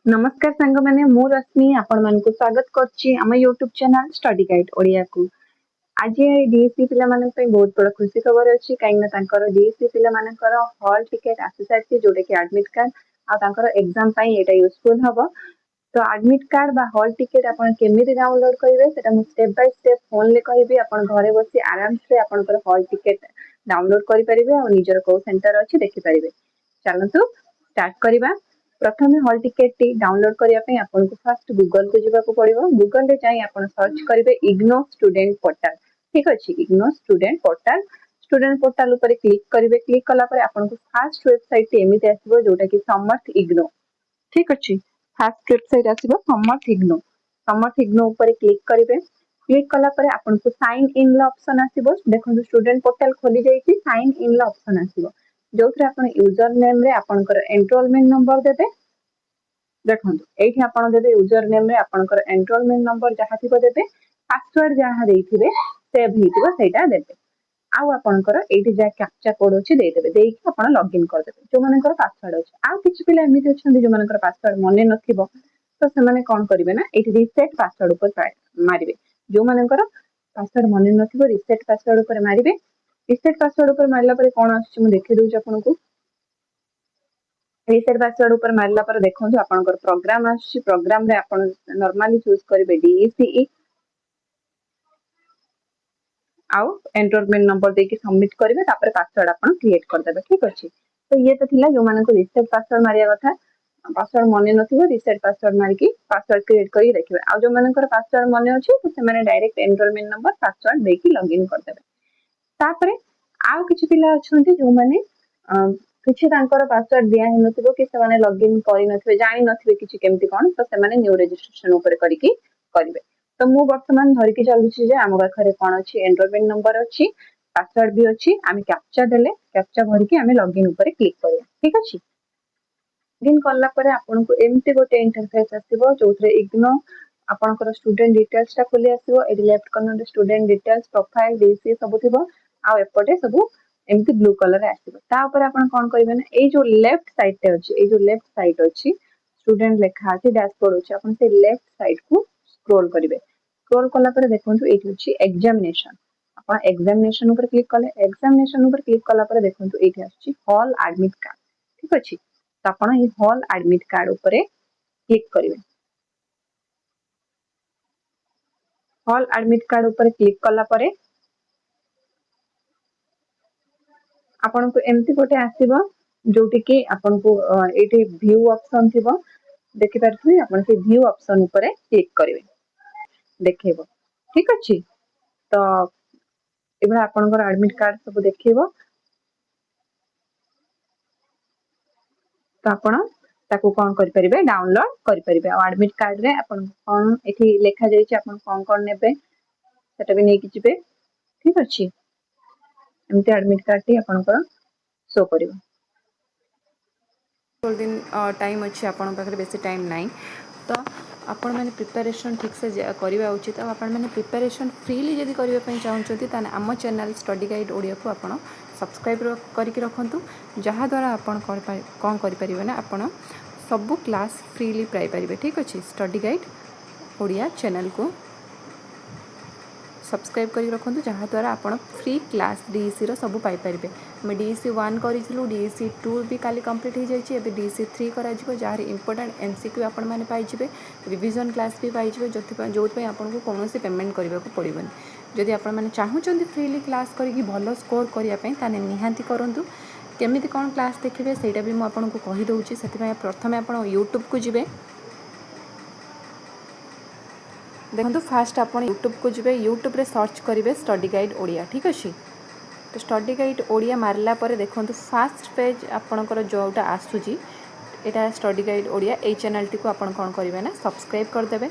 नमस्कार सांग मैंने मु रश्मि आपण मानकु स्वागत करछि हम YouTube channel study guide Odia को। आज डीएससी पिला मानन पे बहुत बड़ खुशी खबर अछि काइना तांकर डीएससी पिला मानकर हॉल टिकट आसी सारछि जोडे कि एडमिट कार्ड आ तांकर एग्जाम पई एटा यूजफुल हबो। तो एडमिट कार्ड बा हॉल टिकट आपण केमिति डाउनलोड करिवे सेटा मु स्टेप बाय स्टेप फोन ले कहिबी आपण घरे बसी आराम से आपनकर हॉल टिकट डाउनलोड करि परिबे और निजर को सेंटर अछि देखि परिबे। चलंतु स्टार्ट करिबा। प्रथम हॉल टिकेट टी डाउनलोड करिया पे आपन को फर्स्ट गूगल को जिबा को पड़िबो। गूगल रे जाई आपन सर्च करिवे इग्नो स्टूडेंट पोर्टल। ठीक अछि इग्नो स्टूडेंट पोर्टल ऊपर क्लिक करिवे। क्लिक कला पर आपन को फर्स्ट वेबसाइट टी एमिति आसीबो जोटा कि समर्थ इग्नो। ठीक अछि फर्स्ट वेबसाइट आसीबो समर्थ इग्नो ऊपर क्लिक करिवे। क्लिक कला पर आपन को साइन इन ला ऑप्शन आसीबो। देखो स्टूडेंट पोर्टल खोली जाईछि साइन इन ला ऑप्शन आसीबो जोथरे आपन यूजर नेम रे आपनकर एनरोलमेंट नंबर देबे। देखो एठी आपन देबे यूजर नेम रे आपनकर एनरोलमेंट नंबर जहा थिबो देबे। पासवर्ड जहा देइथिबे सेव हिथिबो सेटा देबे। आउ आपनकर एठी जा कैप्चा कोड अछि देइ देबे देइकी आपन लॉगिन कर देबे। जो मानकर पासवर्ड अछि आउ किछि पिला एमिति अछन्ति जो मानकर पासवर्ड मने नथिबो तो से माने कोन करिवे ना एठी रीसेट पासवर्ड ऊपर मारिबे। जो मानकर पासवर्ड मने नथिबो रीसेट पासवर्ड ऊपर मारिबे। रीसेट पासवर्ड ऊपर मारला पर कोन आछि मु देखि दउ आपनको। रीसेट पासवर्ड ऊपर मारला पर देखंतु आपनकर प्रोग्राम आछि प्रोग्राम रे आपन नॉर्मली चूज करिवे डीईसीई आउ एनरोलमेंट नंबर देके सबमिट करिवे तापर पासवर्ड आपन क्रिएट कर देबे। ठीक अछि तो ये तो थिला जो मानको रीसेट पासवर्ड मारिया कथा पासवर्ड मने नथिबो रीसेट पासवर्ड मारिकी पासवर्ड क्रिएट करी रखिबे। आ जो मानकर पासवर्ड मने अछि तो से माने डायरेक्ट एनरोलमेंट नंबर पासवर्ड देकी लॉगिन कर देबे। तापरे आउ किछि पिला अछन्ति जो माने किछि तांकर पासवर्ड दिया हि नथिबो कि से माने लॉगिन करि नथिबे जानि नथिबे किछि केमति कोन तो से माने न्यू रजिस्ट्रेशन ऊपर करिकी करिवे। तो मु वर्तमान धरिकी चलुछि जे आम पाखरे कोन अछि एनरोलमेंट नंबर अछि पासवर्ड भी अछि आमे कैप्चा देले कैप्चा भरिकी आमे लॉगिन ऊपर क्लिक करिया। ठीक अछि लॉगिन करला परे आपन को एमती गोटे इंटरफेस आसीबो जोथरे इग्नो आपनकर स्टूडेंट डिटेल्स ता खोली आसीबो। एडी लेफ्ट कॉर्नर रे स्टूडेंट डिटेल्स प्रोफाइल डीसी सब थिबो आ एपटे सब एमती ब्लू कलर रे आसीबो। ता ऊपर आपन कोन करिवे ना ए जो लेफ्ट साइड ते अछि ए जो लेफ्ट साइड अछि स्टूडेंट लेखा अछि डैशबोर्ड अछि आपन से लेफ्ट साइड को स्क्रॉल करिवे। स्क्रॉल कला पर देखंतु एठी अछि एग्जामिनेशन आपण एग्जामिनेशन ऊपर क्लिक कले एग्जामिनेशन ऊपर क्लिक कला पर देखंतु एठी अछि हॉल एडमिट कार्ड। ठीक अछि तो आपण ई हॉल एडमिट कार्ड ऊपर क्लिक करिवे। हॉल एडमिट कार्ड ऊपर क्लिक कला पर आपन को एमती गोटे आसीबो जोटी कि आपन को एठी व्यू ऑप्शन थिबो देखि पारथि आपन से व्यू ऑप्शन ऊपर क्लिक करिवे देखेबो। ठीक अछि तो एबा आपनकर एडमिट कार्ड सब देखिबो तो आपण ताको कोन करि परिबे डाउनलोड करि परिबे। आ एडमिट कार्ड रे आपण कोन एठी लेखा जाय छै आपण कोन कोन नेबे सेटा भी नै कि जिबे। ठीक अछि एमती एडमिट कार्ड टी आपनकर शो करिवो। दिन टाइम अच्छी आपण पाखे बेसी टाइम नाई तो आपण मैंने प्रिपेरेसन ठीक से करवा उचित। आपण मैंने प्रिपेरेसन फ्रीली जदि करने चाहते ताने आम चैनल स्टडी गाइड ओडिया को आपण सब्सक्राइब करके रखुँ जहाँद्वारा आपण कौन करें ना आपण सबू क्लास फ्रीली पाइपर। ठीक अच्छे स्टडी गाइड ओडिया चैनल को सब्सक्राइब कर रखुँ जहाँद्वारा आपण फ्री क्लास डीईसी सब पाइपर। आम डीईसी 1 करूँ डीईसी 2 भी काली कंप्लीट हो जाए डीईसी 3 कर जार इंपोर्टेंट एमसीक्यू आपण मैंने पाइबे रिविजन क्लास भी पाइबे जो आपको कौन पेमेंट करने को पड़ोनी। जदि आपण मैंने चाहूँगी फ्रीली क्लास करी भल स्कोर करने निहाती करूँ केमिति कौन क्लास देखिए सहीटा भी मुझे कहीदे से प्रथम आप यूट्यूब को जी देखो फास्ट आप यूट्यूब को जी यूट्यूब रे सर्च करेंगे स्टडी गाइड ओडिया। ठीक अच्छे तो स्टडी गाइड ओडिया मारला पर देखो फास्ट पेज आपणकर जोटा आसूची यहाँ स्टडी गाइड ओडिया ये चैनल टी को आपण कौन करेंगे ना सब्सक्राइब करदे।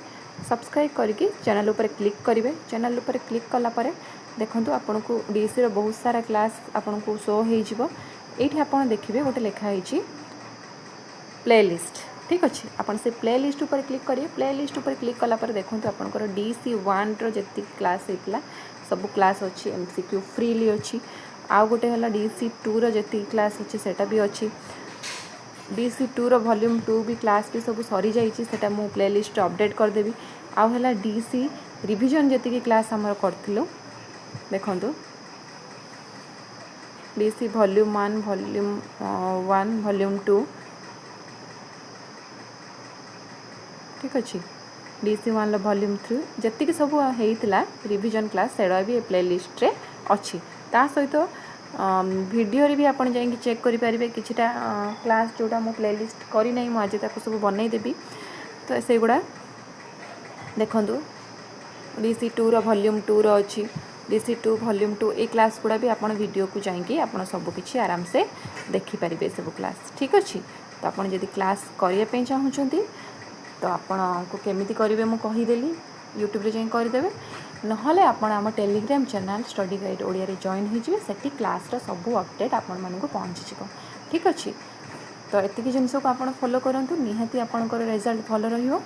सब्सक्राइब करके चैनल उपर क्लिक करेंगे। चैनल उपर क्लिक कलापर देखो आपन को डीसी बहुत सारा क्लास आपन को शो हो आप देखिए गोटे लिखाई प्लेलिस्ट। ठीक अच्छे आपन से प्लेलिस्ट उपर क्लिक करेंगे। प्लेलिस्ट उपर क्लिक कलापर देखो आपंकर डीसी 1 जी क्लास होता सब क्लास अच्छी एमसीक्यू फ्रीली अच्छी आउ गोटे है डीसी 2 जी क्लास अच्छी सेटा भी अच्छी DC2 रो वॉल्यूम 2 भी क्लास भी सब सरी जाइए सेटा मु प्लेलिस्ट अपडेट करदेवी आउ है DC रिविजन जी क्लास आमर करूँ देखो DC वॉल्यूम 1 वॉल्यूम 2 ठीक अच्छे DC1 वॉल्यूम 3 जी सब होता रिविजन क्लास सेड़ा भी प्लेलिस्ट रे अच्छी ता सहित वीडियो रे भी आपन जाइए चेक करें किछिटा क्लास जोटा मु प्लेलिस्ट करी नहीं आज सब बनईदेवी तो से गुड़ा देखूँ DC2 रो वॉल्यूम 2 रो अच्छी DC2 वॉल्यूम 2 ए क्लास गुड़ा भी आपन वीडियो को जाइए आपन सब किछि आराम से देखिपारे सब क्लास ठीक अच्छे तो आपन जदि क्लास करने चाहूँगी तो आपण को केमिति करेंगे मुझे कहीदेली यूट्यूब रे जाई करदेवे नहले आपण आम Telegram channel study guide Odia रे जॉइन होइजिवे सेठी क्लास रा सब अपडेट आपण मानकु पहुँची जिवो ठीक अच्छे तो एतिकी जिनस को आपण फॉलो करंतु निहाती आपणकर रिजल्ट भल रहियो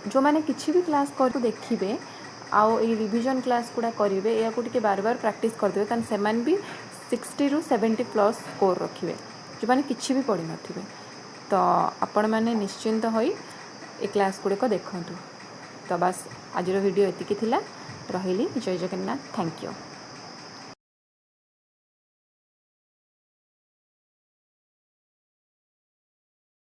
जो मैंने किसी भी क्लास कर देखिए आउ ये रिविजन क्लास गुड़ा करेंगे या टे बार बार प्रैक्टिस करदे तान से भी 60 ରୁ 70 प्लस स्कोर रखिए जो मैंने किसी भी पढ़ी नथिबे तो आपण मैंने निश्चिंत होई ए क्लास गुड़िक देखूँ तो बस आज वीडियो एतिकी थिला रहिली जय जगन्नाथ थैंक यू।